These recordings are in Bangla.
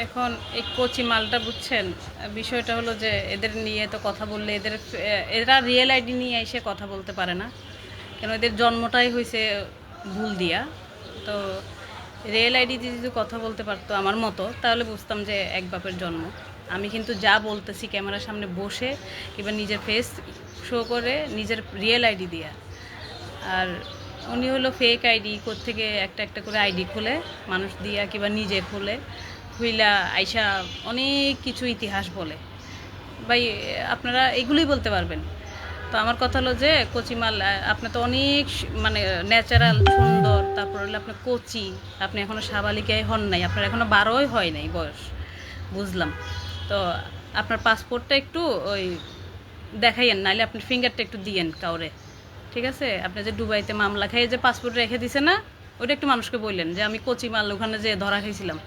এখন এই কচি মালটা বুঝছেন, বিষয়টা হলো যে এদের নিয়ে তো কথা বললে এরা রিয়েল আইডি নিয়ে এসে কথা বলতে পারে না, কেন এদের জন্মটাই হয়েছে ভুল দিয়া। তো রিয়েল আইডি দিয়ে যদি কথা বলতে পারতো আমার মতো, তাহলে বুঝতাম যে এক বাপের জন্ম। আমি কিন্তু যা বলতেছি ক্যামেরার সামনে বসে কিংবা নিজের ফেস শো করে নিজের রিয়েল আইডি দিয়া। আর উনি হলো ফেক আইডি, কোত্থেকে একটা একটা করে আইডি খুলে মানুষ দিয়া কিংবা নিজে খুলে খুইলা আইসা অনেক কিছু ইতিহাস বলে। ভাই, আপনারা এগুলোই বলতে পারবেন? তো আমার কথা হলো যে কচিমাল, আপনি তো অনেক মানে ন্যাচারাল সুন্দর, তারপর হলো আপনার কচি, আপনি এখনও সাবালিকাই হন নাই, আপনার এখনও 12ই হয় নাই বয়স, বুঝলাম। তো আপনার পাসপোর্টটা একটু ওই দেখাইয়েন, নাহলে আপনার ফিঙ্গারটা একটু দিয়েন কাউরে, ঠিক আছে? আপনি যে দুবাইতে মামলা খাইয়ে যে পাসপোর্ট রেখে দিছে না, ওইটা একটু মানুষকে বললেন যে আমি কচি মাল ওখানে যে ধরা খাইছিলাম।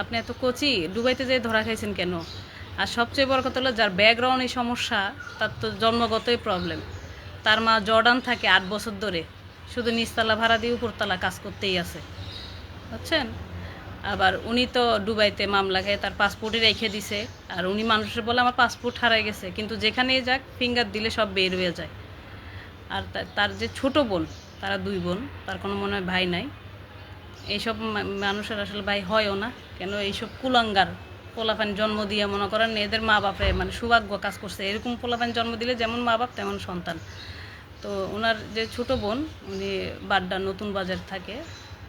আপনি এত কচি দুবাইতে যে ধরা খাইছেন কেন? আর সবচেয়ে বড় কথা হলো যার ব্যাকগ্রাউন্ড এই সমস্যা, তার তো জন্মগতই প্রবলেম। তার মা জর্ডান থাকে 8 বছর ধরে, শুধু নিচতলা ভাড়া দিয়ে উপরতলা কাজ করতেই আছে, বুঝছেন? আবার উনি তো দুবাইতে মামলা খেয়ে তার পাসপোর্টই রেখে দিছে। আর উনি মানুষের বলে আমার পাসপোর্ট হারাই গেছে, কিন্তু যেখানেই যাক ফিঙ্গার দিলে সব বের হয়ে যায়। আর তার যে ছোট বোন, তারা 2 বোন, তার কোনো মনে হয় ভাই নাই। এইসব মানুষের আসলে ভাই হয়ও না, কেন এইসব কুলাঙ্গার পোলাপান জন্ম দিয়ে মনে করেন এদের মা বাপে মানে সৌভাগ্য কাজ করছে, এরকম পোলাপান জন্ম দিলে যেমন মা বাপ তেমন সন্তান। তো ওনার যে ছোট বোন, উনি বাড্ডা নতুন বাজার থাকে,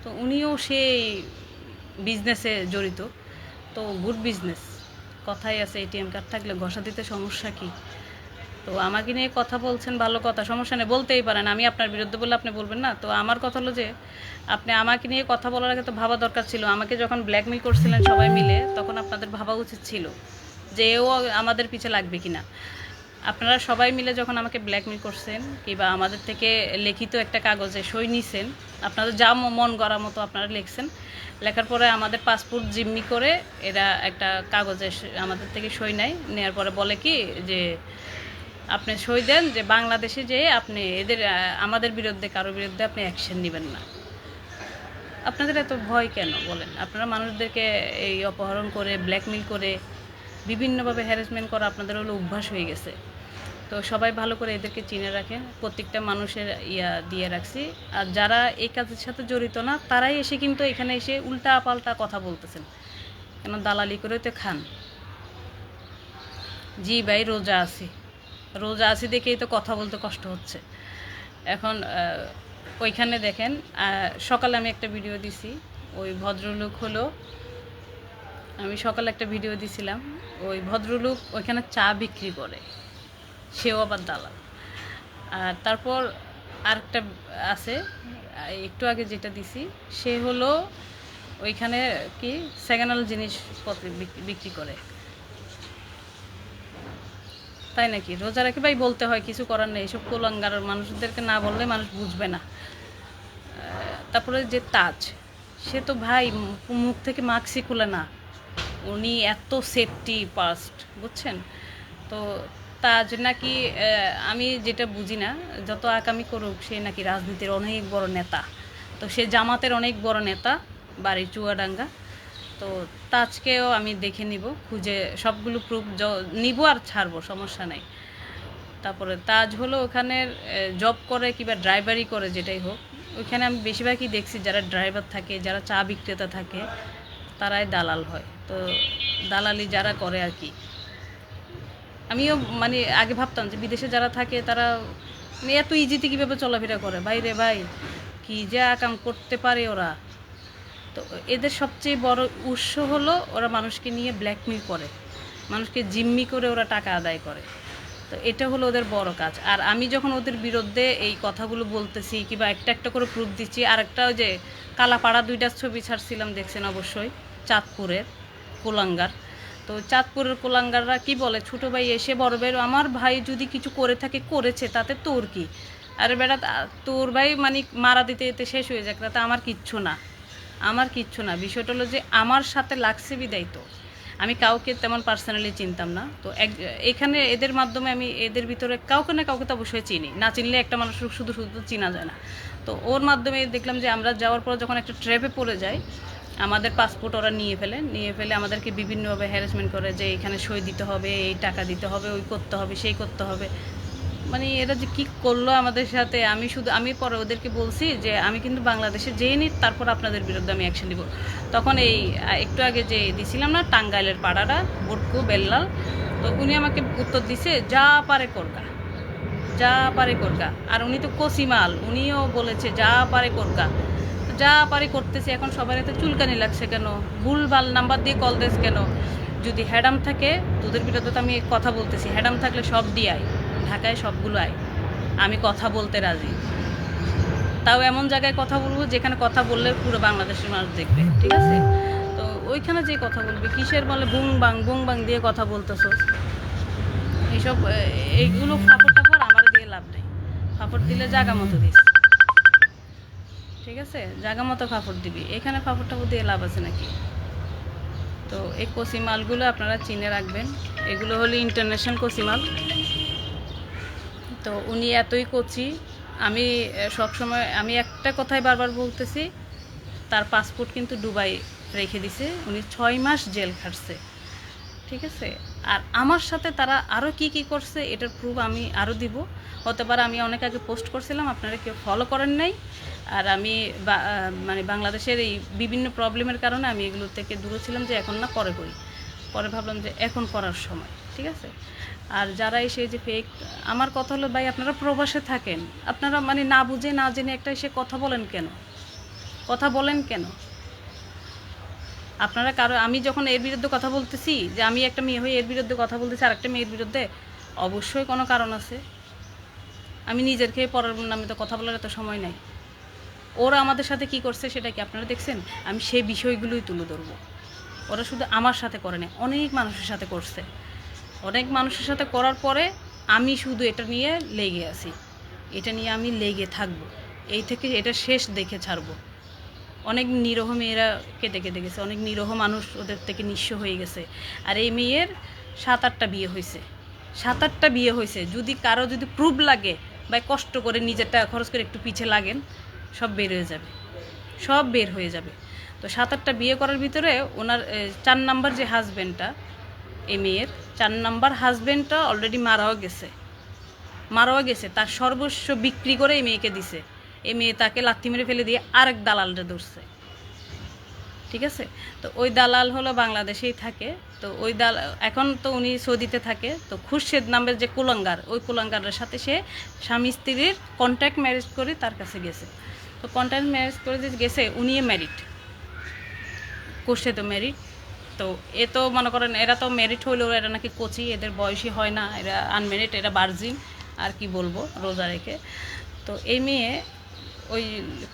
তো উনিও সেই বিজনেসে জড়িত। তো গুড বিজনেস, কথাই আছে এটিএম কার্ড থাকলে ঘষা দিতে সমস্যা কী? তো আমাকে নিয়ে কথা বলছেন, ভালো কথা, সমস্যা নেই, বলতেই পারেন। আমি আপনার বিরুদ্ধে বললে আপনি বলবেন না? তো আমার কথা হলো যে আপনি আমাকে নিয়ে কথা বলার আগে তো ভাবা দরকার ছিল। আমাকে যখন ব্ল্যাকমেল করছিলেন সবাই মিলে, তখন আপনাদের ভাবা উচিত ছিল যে এও আমাদের পিছে লাগবে কিনা। আপনারা সবাই মিলে যখন আমাকে ব্ল্যাকমেল করছেন কিংবা আমাদের থেকে লিখিত একটা কাগজে সই নিছেন, আপনাদের যা মন গড়া মতো আপনারা লিখছেন, লেখার পরে আমাদের পাসপোর্ট জিম্মি করে এরা একটা কাগজে আমাদের থেকে সই নেয়, নেওয়ার পরে বলে কি যে আপনি সই দেন যে বাংলাদেশে যেয়ে আপনি এদের আমাদের বিরুদ্ধে কারোর বিরুদ্ধে আপনি অ্যাকশন নেবেন না। আপনাদের এত ভয় কেন বলেন? আপনারা মানুষদেরকে এই অপহরণ করে ব্ল্যাকমেল করে বিভিন্নভাবে হ্যারাসমেন্ট করা আপনাদের হলো অভ্যাস হয়ে গেছে। তো সবাই ভালো করে এদেরকে চিনে রাখেন, প্রত্যেকটা মানুষের ইয়া দিয়ে রাখছি। আর যারা এই কাজের সাথে জড়িত না, তারাই এসে কিন্তু এখানে এসে উল্টা পাল্টা কথা বলতেছেন, কেন দালালি করে তো খান। জি ভাই, রোজা আছি, রোজা আছি দেখেই তো কথা বলতে কষ্ট হচ্ছে এখন। ওইখানে দেখেন, সকালে আমি একটা ভিডিও দিছি, ওই ভদ্রলোক হলো, আমি সকালে একটা ভিডিও দিছিলাম, ওই ভদ্রলোক ওইখানে চা বিক্রি করে, সেও আবার দালাল। আর তারপর আরেকটা আছে, একটু আগে যেটা দিছি, সে হলো ওইখানে কি সেকেন্ড হ্যান্ড জিনিসপত্র বিক্রি করে। তাই নাকি? রোজা রাখি ভাই, বলতে হয়, কিছু করার নেই। এসব কুলাঙ্গার মানুষদেরকে না বললে মানুষ বুঝবে না। তারপরে যে তাজ, সে তো ভাই মুখ থেকে মাস্কই খুলে না, উনি এত সেফটি পাস্ট, বুঝছেন? তো তাজ নাকি, আমি যেটা বুঝি না, যত আকামি করুক, সে নাকি রাজনীতির অনেক বড় নেতা। তো সে জামাতের অনেক বড় নেতা, বাড়ি চুয়াডাঙ্গা। তো তাজকেও আমি দেখে নিব, খুঁজে সবগুলো প্রুফ নিব আর ছাড়বো, সমস্যা নাই। তারপরে তাজ হলো ওখানের জব করে কিংবা ড্রাইভারি করে, যেটাই হোক, ওইখানে আমি বেশিরভাগই দেখছি যারা ড্রাইভার থাকে, যারা চা বিক্রেতা থাকে, তারাই দালাল হয়। তো দালালি যারা করে আর কি, আমিও মানে আগে ভাবতাম যে বিদেশে যারা থাকে তারা মানে এত ইজিতে কীভাবে চলাফেরা করে, ভাই রে ভাই, কী যে কাম করতে পারে ওরা। তো এদের সবচেয়ে বড় উৎস হলো ওরা মানুষকে নিয়ে ব্ল্যাকমেল করে, মানুষকে জিম্মি করে ওরা টাকা আদায় করে। তো এটা হলো ওদের বড় কাজ। আর আমি যখন ওদের বিরুদ্ধে এই কথাগুলো বলতেছি কিংবা একটা একটা করে প্রুফ দিচ্ছি, আর একটা ওই যে কালাপাড়া 2টা ছবি ছাড়ছিলাম, দেখছেন অবশ্যই, চাঁদপুরের কুলাঙ্গার। তো চাঁদপুরের কুলাঙ্গাররা কি বলে, ছোটো ভাই এসে বড় ভাই, আমার ভাই যদি কিছু করে থাকে করেছে, তাতে তোর কি? আরে বেটা, তোর ভাই মানে মারা দিতে দিতে শেষ হয়ে যাক, তাতে আমার কিচ্ছু না, আমার কিচ্ছু না। বিষয়টা হলো যে আমার সাথে লাগছে বিদায়। তো আমি কাউকে তেমন পার্সোনালি চিনতাম না। তো এখানে এদের মাধ্যমে আমি এদের ভিতরে কাউকে না কাউকে তো অবশ্যই চিনি, না চিনলে একটা মানুষ শুধু শুধু চিনা যায় না। তো ওর মাধ্যমে দেখলাম যে আমরা যাওয়ার পর যখন একটা ট্র্যাপে পড়ে যাই, আমাদের পাসপোর্ট ওরা নিয়ে ফেলে আমাদেরকে বিভিন্নভাবে হ্যারাসমেন্ট করে যে এখানে সই দিতে হবে, এই টাকা দিতে হবে, ওই করতে হবে, সেই করতে হবে। মানে এরা যে কী করলো আমাদের সাথে, আমি পরে ওদেরকে বলছি যে আমি কিন্তু বাংলাদেশে যেয়ে নিই, তারপর আপনাদের বিরুদ্ধে আমি অ্যাকশন নিব। তখন এই একটু আগে যে দিছিলাম না টাঙ্গাইলের পাড়াটা বটকু বেল্লাল, তো উনি আমাকে উত্তর দিছে যা পারে করগা, যা পারে করগা। আর উনি তো কসিমাল, উনিও বলেছে যা পারে করগা, যা পারে করতেছে। এখন সবার এতে চুলকানি লাগছে কেন, ভুলভাল নাম্বার দিয়ে কল দিস কেন? যদি হ্যাডাম থাকে, তোদের বিরুদ্ধে তো আমি কথা বলতেছি, হ্যাডাম থাকলে সব দিয়ে আয়, ঢাকায় সবগুলো আয়, আমি কথা বলতে রাজি। তাও এমন জায়গায় কথা বলবো যেখানে কথা বললে পুরো বাংলাদেশের মানুষ দেখবে, ঠিক আছে? তো ওইখানে যে কথা বলবে কিসের বলে বুং বাং দিয়ে কথা বলতেছ, এইসব এইগুলো ফাপড় টাপড় আমার দিয়ে লাভ নেই। ফাপড় দিলে জাগা মতো দিস, ঠিক আছে? জাগা মতো ফাপড় দিবি, এখানে ফাপড় টাপড় দিয়ে লাভ আছে নাকি? তো এই কচি মালগুলো আপনারা চিনে রাখবেন, এগুলো হলো ইন্টারন্যাশনাল কচি মাল। তো উনি এতই কচি, আমি সবসময় আমি একটা কথাই বারবার বলতেছি, তার পাসপোর্ট কিন্তু দুবাই রেখে দিছে, উনি 6 মাস জেল খাটছে, ঠিক আছে? আর আমার সাথে তারা আরও কি করছে এটার প্রুফ আমি আরও দিব। হতে পারে আমি অনেক আগে পোস্ট করছিলাম, আপনারা কেউ ফলো করেন নাই। আর আমি মানে বাংলাদেশের এই বিভিন্ন প্রবলেমের কারণে আমি এগুলো থেকে দূরে ছিলাম, যে এখন না পরে করি, পরে ভাবলাম যে এখন করার সময়, ঠিক আছে? আর যারা এসে যে ফেক, আমার কথা হলো ভাই আপনারা প্রবাসে থাকেন, আপনারা মানে না বুঝে না জেনে একটা এসে কথা বলেন কেন? আপনারা কারো, আমি যখন এর বিরুদ্ধে কথা বলতেছি, যে আমি একটা মেয়ে হয়ে এর বিরুদ্ধে কথা বলতেছি আর একটা মেয়ের বিরুদ্ধে, অবশ্যই কোনো কারণ আছে। আমি নিজের খেয়ে পরের নামে তো কথা বলার এত সময় নাই। ওরা আমাদের সাথে কি করছে সেটা কি আপনারা দেখছেন? আমি সেই বিষয়গুলোই তুলে ধরবো। ওরা শুধু আমার সাথে করে না, অনেক মানুষের সাথে করছে। অনেক মানুষের সাথে করার পরে আমি শুধু এটা নিয়ে লেগে আছি, এটা নিয়ে আমি লেগে থাকবো, এই থেকে এটা শেষ দেখে ছাড়বো। অনেক নিরহ মেয়েরা কেটে গেছে, অনেক নিরহ মানুষ ওদের থেকে নিঃস্ব হয়ে গেছে। আর এই মেয়ের 7-8টা বিয়ে হয়েছে। যদি কারো যদি প্রুফ লাগে বা কষ্ট করে নিজের টাকা খরচ করে একটু পিছে লাগেন, সব বের হয়ে যাবে। তো 7-8টা বিয়ে করার ভিতরে ওনার 4 নাম্বার যে হাজব্যান্ডটা, এই মেয়ের 4 নাম্বার হাজব্যান্ডটা অলরেডি মারাও গেছে। তার সর্বস্ব বিক্রি করে এই মেয়েকে দিছে। এই মেয়ে তাকে লাথি মেরে ফেলে দিয়ে আরেক দালালটা ধরছে, ঠিক আছে? তো ওই দালাল হলো বাংলাদেশেই থাকে। তো ওই এখন তো উনি সৌদিতে থাকে। তো খুরশেদ নামের যে কুলাঙ্গার, ওই কুলাঙ্গারের সাথে সে স্বামী স্ত্রীর কন্ট্রাক্ট ম্যারেজ করে তার কাছে গেছে। তো কন্ট্রাক্ট ম্যারেজ করে যে গেছে, উনিও ম্যারিড, খুরশেদও ম্যারিড। তো এ তো মনে করেন এরা তো ম্যারিড হইলেও এরা নাকি কচি, এদের বয়সই হয় না, এরা আনম্যারিড, এরা ভার্জিন, আর কি বলবো, রোজা রেখে। তো এই মেয়ে ওই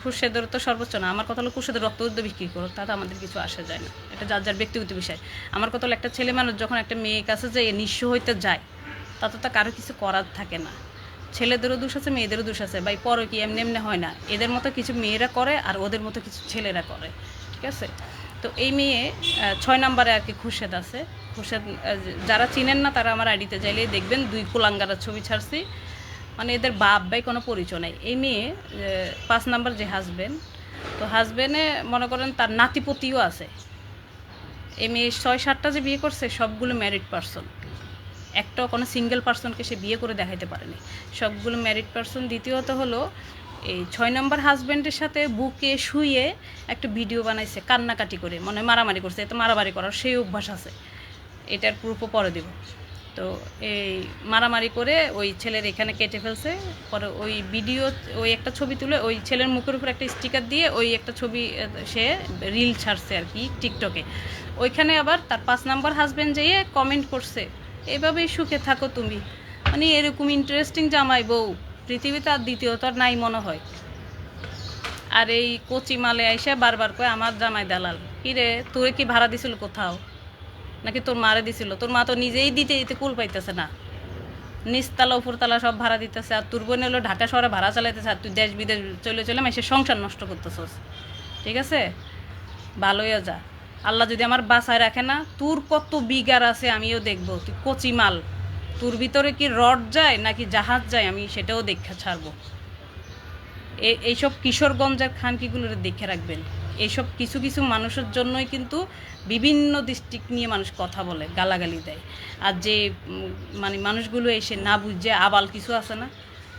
খুরশেদের তো সর্বোচ্চ না, আমার কথা হলো খুরশেদের রক্তযুদ্ধ বিক্রি করো, তাতে আমাদের কিছু আসে যায় না, এটা যার ব্যক্তিগত বিষয়। আমার কথা হলো একটা ছেলে মানুষ যখন একটা মেয়ের কাছে যে নিঃস্ব হইতে যায়, তাতে তো কারো কিছু করার থাকে না। ছেলেদেরও দোষ আছে, মেয়েদেরও দোষ আছে ভাই, পরে কি এমনি হয় না, এদের মতো কিছু মেয়েরা করে আর ওদের মতো কিছু ছেলেরা করে, ঠিক আছে? তো এই মেয়ে 6 নাম্বারে আর কি খুরশেদ আছে। খুরশেদ যারা চিনেন না তারা আমার আইডিতে চাইলেই দেখবেন, 2 কুলাঙ্গারের ছবি ছাড়ছি, মানে এদের বাপ ভাই কোনো পরিচয় নাই। এই মেয়ে 5 নাম্বার যে হাজব্যান্ড, তো হাজব্যান্ডে মনে করেন তার নাতিপতিও আছে। এই মেয়ে 6-7টা যে বিয়ে করছে সবগুলো ম্যারিড পারসন, একটাও কোনো সিঙ্গেল পারসনকে সে বিয়ে করে দেখাইতে পারেনি, সবগুলো ম্যারিড পারসন। দ্বিতীয়ত হলো এই 6 নম্বর হাজব্যান্ডের সাথে বুকে শুয়ে একটা ভিডিও বানাইছে কান্নাকাটি করে, মানে মারামারি করছে। এতে মারামারি করার সেই অভ্যাস আছে, এটার প্রুফও পরে দেব। তো এই মারামারি করে ওই ছেলের এখানে কেটে ফেলছে। পরে ওই ভিডিও, ওই একটা ছবি তুলে ওই ছেলের মুখের উপর একটা স্টিকার দিয়ে ওই একটা ছবি সে রিল ছাড়ছে আর কি টিকটকে। ওইখানে আবার তার 5 নাম্বার হাজব্যান্ড যেয়ে কমেন্ট করছে, এভাবেই সুখে থাকো তুমি। মানে এরকম ইন্টারেস্টিং জামাই বউ পৃথিবীতে আর দ্বিতীয়ত নাই মনে হয়। আর এই কচি মালে আইসা বারবার কয় আমার জামাই দালাল। কিরে, তোরে কি ভাড়া দিছিল কোথাও, নাকি তোর মারে দিছিল? তোর মা তো নিজেই দিতে কুল পাইতেছে না, নিচতলা উপরতলা সব ভাড়া দিতেছে। আর তোর বোন হলো ঢাকা শহরে ভাড়া চালাইতেছে, আর তুই দেশ বিদেশ চলে এসে সংসার নষ্ট করতেছস, ঠিক আছে? ভালোই যা, আল্লাহ যদি আমার বাসায় রাখে না, তোর কত বিঘার আছে আমিও দেখবো। তুই কচি মাল, তোর ভিতরে কি রড যায় নাকি জাহাজ যায় আমি সেটাও দেখা ছাড়বো। এইসব কিশোরগঞ্জের খানকিগুলোর দেখে রাখবেন। এইসব কিছু কিছু মানুষের জন্যই কিন্তু বিভিন্ন ডিস্ট্রিক্ট নিয়ে মানুষ কথা বলে, গালাগালি দেয়। আর যে মানে মানুষগুলো এসে না বুঝে আবাল কিছু আছে না,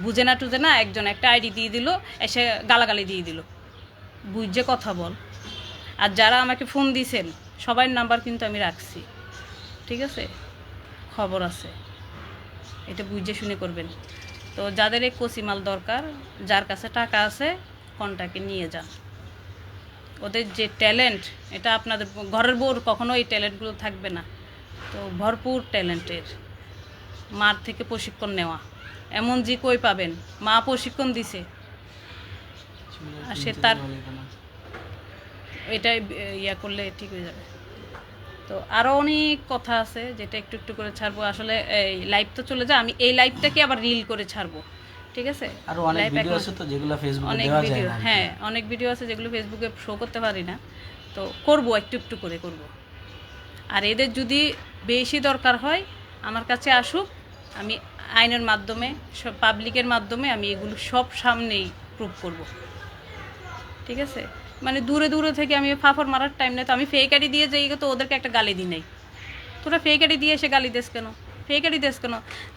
বুঝে না টুঝে না, একজন একটা আইডি দিয়ে দিল, এসে গালাগালি দিয়ে দিল। বুঝে কথা বল। আর যারা আমাকে ফোন দিয়েছেন সবার নাম্বার কিন্তু আমি রাখছি, ঠিক আছে, খবর আছে, এটা বুঝে শুনে করবেন। তো যাদের এই কচিমাল দরকার, যার কাছে টাকা আছে, কন্টাক্টে নিয়ে যান। ওদের যে ট্যালেন্ট, এটা আপনাদের ঘরের বউর কখনো এই ট্যালেন্টগুলো থাকবে না। তো ভরপুর ট্যালেন্টের, মার থেকে প্রশিক্ষণ নেওয়া, এমন যে কই পাবেন, মা প্রশিক্ষণ দিছে আর সে তার এটাই ইয়া করলে ঠিক হয়ে যাবে। তো আরও অনেক কথা আছে যেটা একটু একটু করে ছাড়বো। আসলে এই লাইভ তো চলে যায়, আমি এই লাইভটাকে আবার রিল করে ছাড়বো, ঠিক আছে। আর অনেক ভিডিও আছে তো যেগুলো ফেসবুকে অনেক দেওয়া যায় ভিডিও, না। হ্যাঁ অনেক ভিডিও আছে যেগুলো ফেসবুকে শো করতে পারি না, তো করব, একটু একটু করে করব। আর এদের যদি বেশি দরকার হয় আমার কাছে আসুক, আমি আইনের মাধ্যমে, সব পাবলিকের মাধ্যমে আমি এগুলো সব সামনেই প্রুভ করব, ঠিক আছে। মানে দূরে দূরে থেকে আমি ফাফর মারার টাইম নেই, তো আমি ফেক আইডি দিয়ে যাই, তো ওদেরকে একটা গালি দিই নাই। তোরা ফেক আইডি দিয়ে এসে গালি দেস কেন? ফেক আইডি দেস কেন?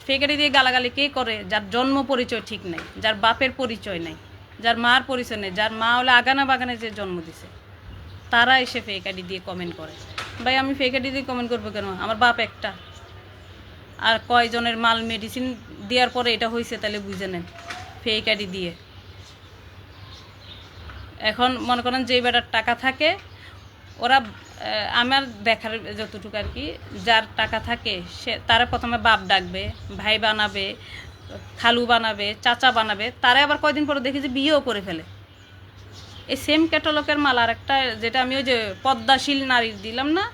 ফেক আইডি দিয়ে গালাগালি কে করে? যার জন্ম পরিচয় ঠিক নাই, যার বাপের পরিচয় নাই, যার মার পরিচয় নেই, যার মা হলে আগানা বাগানে যে জন্ম দিছে, তারা এসে ফেক আইডি দিয়ে কমেন্ট করে। ভাই আমি ফেক আইডি দিয়ে কমেন্ট করবো কেন? আমার বাপ একটা, আর কয়জনের মাল মেডিসিন দেওয়ার পরে এটা হয়েছে, তাহলে বুঝে নেন ফেক আইডি দিয়ে। এখন মনে করেন যে বেটার টাকা থাকে, ওরা আমার দেখার যতটুকু আর কি, যার টাকা থাকে সে তারা প্রথমে বাপ ডাকবে, ভাই বানাবে, খালু বানাবে, চাচা বানাবে, তারা আবার কয়দিন পরে দেখি যে বিয়েও করে ফেলে। এই সেম ক্যাটালগের মাল আর একটা, যেটা আমি ওই যে পদ্মাশীল নারী দিলাম না,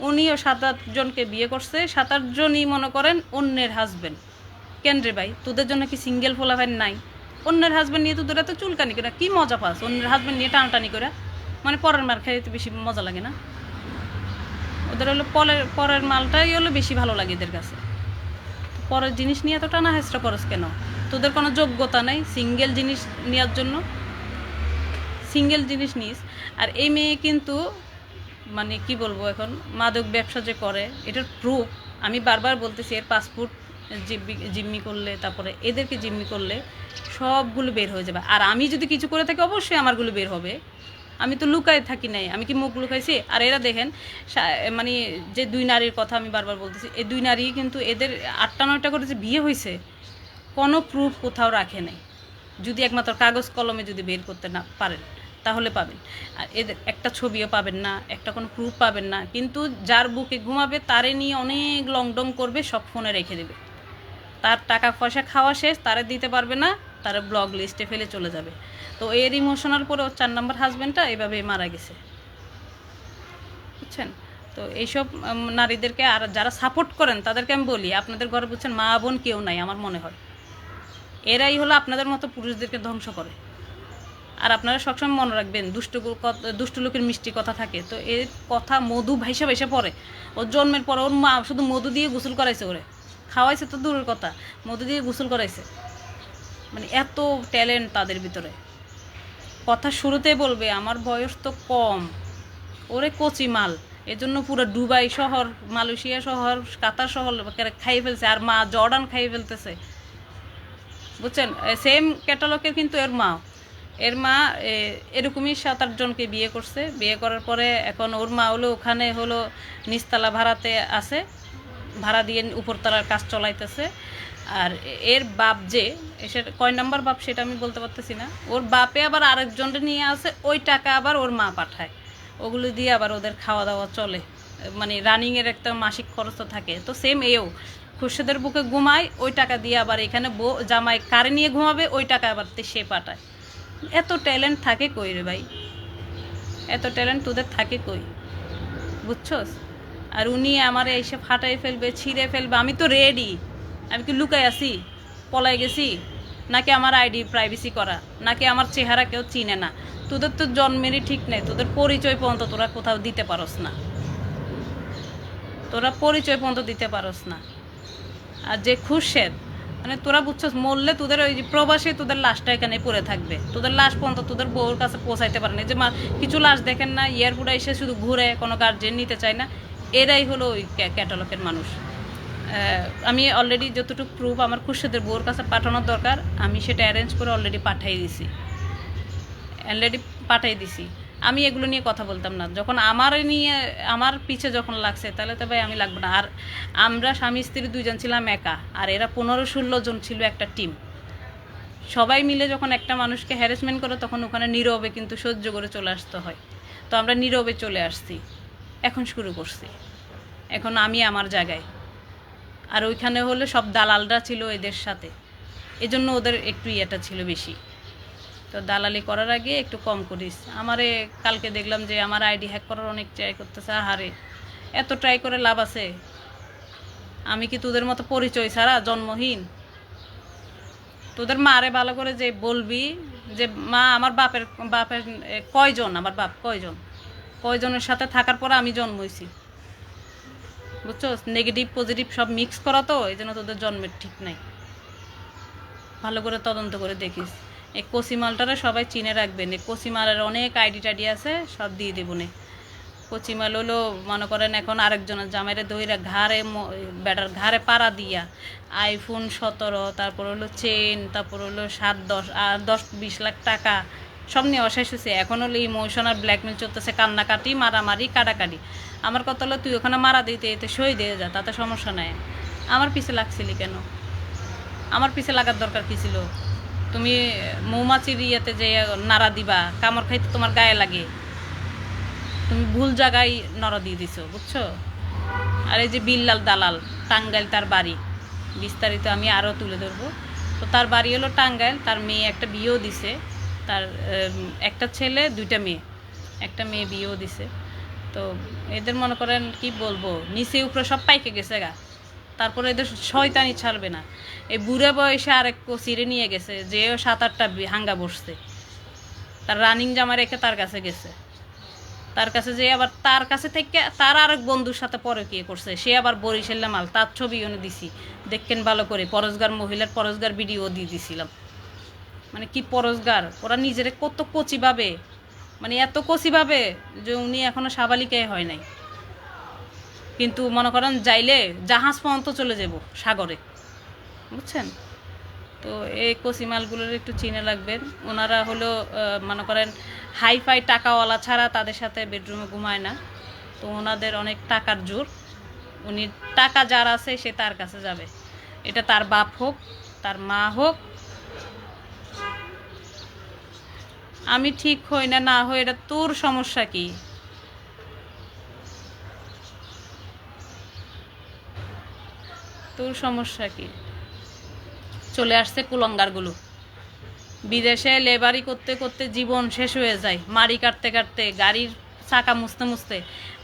উনিও 7-8 জনকে বিয়ে করছে, 7-8 জনই মনে করেন অন্যের হাজবেন্ড। কেন রে ভাই, তোদের জন্য কি সিঙ্গেল ফোলাফাইন নাই? অন্যের হাজবেন্ড নিয়ে তোদের এত চুলকানি করে কি মজা পাস? অন্যের হাজবেন্ড নিয়ে টানাটানি করে, মানে পরের মার খাইতে বেশি মজা লাগে না? ওদের হলো পরের মালটাই হলো বেশি ভালো লাগে এদের কাছে। পরের জিনিস নিয়ে এত টানা হেসরা করস কেন? তোদের কোনো যোগ্যতা নেই সিঙ্গেল জিনিস নেওয়ার জন্য। সিঙ্গেল জিনিস নিস। আর এই মেয়ে কিন্তু মানে কি বলবো, এখন মাদক ব্যবসা যে করে, এটার প্রুফ আমি বারবার বলতেছি। এর পাসপোর্ট জিম্মি করলে, তারপরে এদেরকে জিম্মি করলে সবগুলো বের হয়ে যাবে। আর আমি যদি কিছু করে থাকি অবশ্যই আমারগুলো বের হবে। আমি তো লুকায় থাকি নাই, আমি কি মুখ লুকাইছি? আর এরা দেখেন, মানে যে 2 নারীর কথা আমি বারবার বলতেছি, এই 2 নারী কিন্তু এদের 8টা-9টা করে যে বিয়ে হয়েছে, কোনো প্রুফ কোথাও রাখে নাই। যদি একমাত্র কাগজ কলমে যদি বের করতে না পারেন তাহলে পাবেন। আর এদের একটা ছবিও পাবেন না, একটা কোনো প্রুফ পাবেন না। কিন্তু যার বুকে ঘুমাবে তারে নিয়ে অনেক লংডং করবে, সব ফোনে রেখে দেবে। তার টাকা পয়সা খাওয়া শেষ, তারে দিতে পারবে না, তারা ব্লগ লিস্টে ফেলে চলে যাবে। তো এর ইমোশনাল পরে ওর 4 নম্বর হাজব্যান্ডটা এভাবে মারা গেছে, বুঝছেন। তো এইসব নারীদেরকে আর যারা সাপোর্ট করেন তাদেরকে আমি বলি, আপনাদের ঘরে বুঝছেন মা বোন কেউ নাই আমার মনে হয়। এরাই হলো আপনাদের মতো পুরুষদেরকে ধ্বংস করে। আর আপনারা সবসময় মনে রাখবেন, দুষ্টু লোকের মিষ্টি কথা থাকে। তো এর কথা মধু ভাইসা ভাইসা পড়ে। ওর জন্মের পরে ওর মা শুধু মধু দিয়ে গোসল করাইছে, ওরে খাওয়াইছে তো দূরের কথা, মধু দিয়ে গোসল করাইছে। মানে এত ট্যালেন্ট তাদের ভিতরে। কথা শুরুতেই বলবে আমার বয়স তো কম, ওরে কচি মাল। এজন্য পুরো দুবাই শহর, মালয়েশিয়া শহর, কাতার শহর খাইয়ে ফেলছে। আর মা জর্ডান খাইয়ে ফেলতেছে, বুঝছেন। সেম ক্যাটালগের কিন্তু এর মা এরকমই 7-8 জনকে বিয়ে করছে। বিয়ে করার পরে এখন ওর মা হলো ওখানে হলো নিচতলা ভাড়াতে আছে, ভাড়া দিয়ে উপরতলার কাজ চলাইতেছে। আর এর বাপ যে, এসে কয় নাম্বার বাপ সেটা আমি বলতে পারতেছি না, ওর বাপে আবার আরেকজনটা নিয়ে আসে, ওই টাকা আবার ওর মা পাঠায়, ওগুলো দিয়ে আবার ওদের খাওয়া দাওয়া চলে। মানে রানিংয়ের একটা মাসিক খরচ তো থাকে। তো সেম এও খুরশেদের বুকে ঘুমায়, ওই টাকা দিয়ে আবার এখানে জামাই কারে নিয়ে ঘুমাবে, ওই টাকা আবার সে পাঠায়। এত ট্যালেন্ট থাকে কই রে ভাই? এত ট্যালেন্ট তোদের থাকে কই, বুঝছস? আর উনি আমারে এসে ফাটাই ফেলবে, ছিঁড়ে ফেলবে। আমি তো রেডি। আমি কি লুকাই আছি, পলাই গেছি? নাকি আমার আইডি প্রাইভেসি করা, নাকি আমার চেহারা কেউ চিনে না? তোদের তো জন্মেরই ঠিক নেই, তোদের পরিচয় পর্যন্ত তোরা কোথাও দিতে পারস না, তোরা পরিচয় পর্যন্ত দিতে পারস না। আর যে খুরশেদ, মানে তোরা বুঝছস, মরলে তোদের ওই যে প্রবাসী তোদের লাশটা এখানে পড়ে থাকবে, তোদের লাশ পর্যন্ত তোদের বউর কাছে পৌঁছাইতে পারে না। যে কিছু লাশ দেখেন না, এয়ারপোর্টে এসে শুধু ঘুরে, কোনো গার্জেন নিতে চায় না। এরাই হলো ওই ক্যাটালগের মানুষ। আমি অলরেডি যতটুকু প্রুফ আমার খুরশেদের বউর কাছে পাঠানোর দরকার, আমি সেটা অ্যারেঞ্জ করে অলরেডি পাঠাই দিছি। আমি এগুলো নিয়ে কথা বলতাম না। যখন আমার পিছে যখন লাগছে, তাহলে তো ভাই আমি লাগবো না। আর আমরা স্বামী স্ত্রী দুইজন ছিলাম একা, আর এরা 15-16 জন ছিল একটা টিম। সবাই মিলে যখন একটা মানুষকে হ্যারাসমেন্ট করে, তখন ওখানে নীরবে কিন্তু সহ্য করে চলে আসতে হয়। তো আমরা নীরবে চলে আসছি, এখন শুরু করছি। এখন আমি আমার জায়গায়, আর ওইখানে হলে সব দালালরা ছিল এদের সাথে, এজন্য ওদের একটু ইয়েটা ছিল বেশি। তো দালালি করার আগে একটু কম করিস। আমারে কালকে দেখলাম যে আমার আইডি হ্যাক করার অনেক ট্রাই করতেছে। আহারে, এত ট্রাই করে লাভ আছে? আমি কি তোদের মতো পরিচয় ছাড়া, জন্মহীন? তোদের মারে ভালো করে যে বলবি যে মা, আমার বাপের কয়জন, আমার বাপ কয়জনের সাথে থাকার পরে আমি জন্ম হয়েছি, বুঝছো? নেগেটিভ পজিটিভ সব মিক্স করা, তো এই জন্য তোদের জন্মের ঠিক নাই। ভালো করে তদন্ত করে দেখিস। এই কচিমালটারে সবাই চিনে রাখবেন। এই কচিমালের অনেক আইডি টাইডি আছে, সব দিয়ে দেবো নে। কচিমাল হলো মনে করেন এখন আরেকজনের জামাইরে দইরা বেটার ঘাড়ে পাড়া দিয়া iPhone 17, তারপর হলো চেন, তারপর হলো 7-10-20 লাখ টাকা সব নিয়ে অশেষ হয়েছে। এখন হলো ইমোশনাল ব্ল্যাকমেল চলতেছে, কান্নাকাটি, মারামারি, কাটাকাটি। আমার কথা হলো তুই ওখানে মারা দিতে এতে সই দিয়ে যা, তাতে সমস্যা নাই। আমার পিছে লাগছিলি কেন? আমার পিছে লাগার দরকার কী ছিল? তুমি মৌমাছির ইয়েতে যে নাড়া দিবা, কামড় খাইতে তোমার গায়ে লাগে, তুমি ভুল জায়গায় নড়া দিয়ে দিছো, বুঝছো? আর এই যে বিল্লাল দালাল, টাঙ্গাইল তার বাড়ি, বিস্তারিত আমি আরও তুলে ধরবো। তো তার বাড়ি হলো টাঙ্গাইল, তার মেয়ে একটা বিয়েও দিছে, তার একটা ছেলে 2টা মেয়ে, একটা মেয়ে বিয়েও দিছে। তো এদের মনে করেন কি বলবো, নিচে উপরে সব পাইকে গেছে গা। তারপরে এদের শয়তানি ছাড়বে না। এই বুড়ে বয়সে আরেক কচিরে নিয়ে গেছে, যে 7-8টা হাঙ্গা বসছে, তার রানিং জামা রেখে তার কাছে গেছে। তার কাছে যে আবার তার কাছে থেকে তার আরেক বন্ধুর সাথে পরকীয়া করছে, সে আবার বরিশালে মাল, তার ছবি এনে দিছি, দেখেন ভালো করে। পরশগার মহিলার পরশগার ভিডিও দিয়ে দিছিলাম। মানে কি পরশগার, ওরা নিজেরে কত কচি ভাবে, মানে এত কচি ভাবে যে উনি এখনো সাবালিকাই হয় নাই। কিন্তু মনে করেন যাইলে জাহাজ পর্যন্ত চলে যাব সাগরে, বুঝছেন? তো এই কচিমালগুলোর একটু চিনে রাখবেন। ওনারা হলো মনে করেন হাইফাই টাকাওয়ালা ছাড়া তাদের সাথে বেডরুমে ঘুমায় না। তো ওনাদের অনেক টাকার জোর, উনি টাকা যার আছে সে তার কাছে যাবে। এটা তার বাপ হোক, তার মা হোক। আমি ঠিক হই না না হই, এটা তোর সমস্যা কি? তোর সমস্যা কি? চলে আসছে কুলঙ্গারগুলো, বিদেশে লেবারি করতে করতে জীবন শেষ হয়ে যায়, মাড়ি কাটতে কাটতে, গাড়ির চাকা মুছতে মুছতে,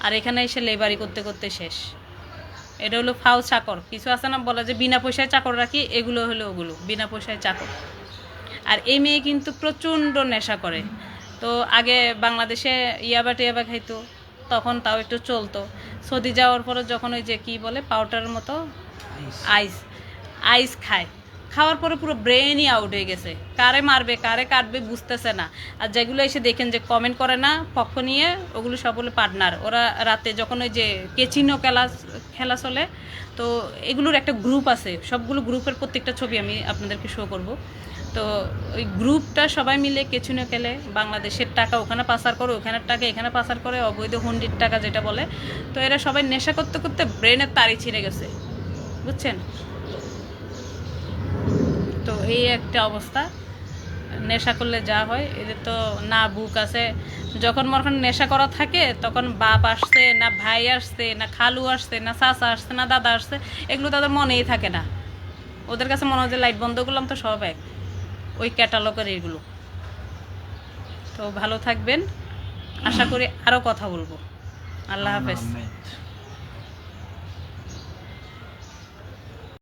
আর এখানে এসে লেবারি করতে করতে শেষ। এটা হলো ফাও চাকর। কিছু আছে না বলে যে বিনা পয়সায় চাকর রাখি, এগুলো হলো ওগুলো বিনা পয়সায় চাকর। আর এই মেয়ে কিন্তু প্রচণ্ড নেশা করে। তো আগে বাংলাদেশে ইয়াবা টিয়াবা খাইতো, তখন তাও একটু চলতো। সৌদি যাওয়ার পরে যখন ওই যে কী বলে পাউডারের মতো আইস খায়, খাওয়ার পরে পুরো ব্রেনই আউট হয়ে গেছে। কারে মারবে কারে কাটবে বুঝতেছে না। আর যেগুলো এসে দেখেন যে কমেন্ট করে না পক্ষ নিয়ে, ওগুলো সব হলো পার্টনার। ওরা রাতে যখন ওই যে কেচিনো খেলা চলে, তো এগুলোর একটা গ্রুপ আছে, সবগুলো গ্রুপের প্রত্যেকটা ছবি আমি আপনাদেরকে শো করব। তো ওই গ্রুপটা সবাই মিলে কেচিনো খেলে, বাংলাদেশের টাকা ওখানে পাচার করে, ওখানের টাকা এখানে পাচার করে, অবৈধ হুন্ডির টাকা যেটা বলে। তো এরা সবাই নেশা করতে করতে ব্রেনের তাড়ি ছিঁড়ে গেছে, বুঝছেন? তো এই একটা অবস্থা। নেশা করলে যা হয়, এদের তো না বুক আছে। যখন মরখন নেশা করা থাকে, তখন বাপ আসছে না, ভাই আসছে না, খালু আসছে না, চাচা আসছে না, দাদা আসছে, এগুলো তাদের মনেই থাকে না। ওদের কাছে মনে হয় যে লাইট বন্ধ করলাম তো সব এক, ওই ক্যাটালগের এগুলো। তো ভালো থাকবেন, আশা করি আরও কথা বলবো। আল্লাহ হাফেজ।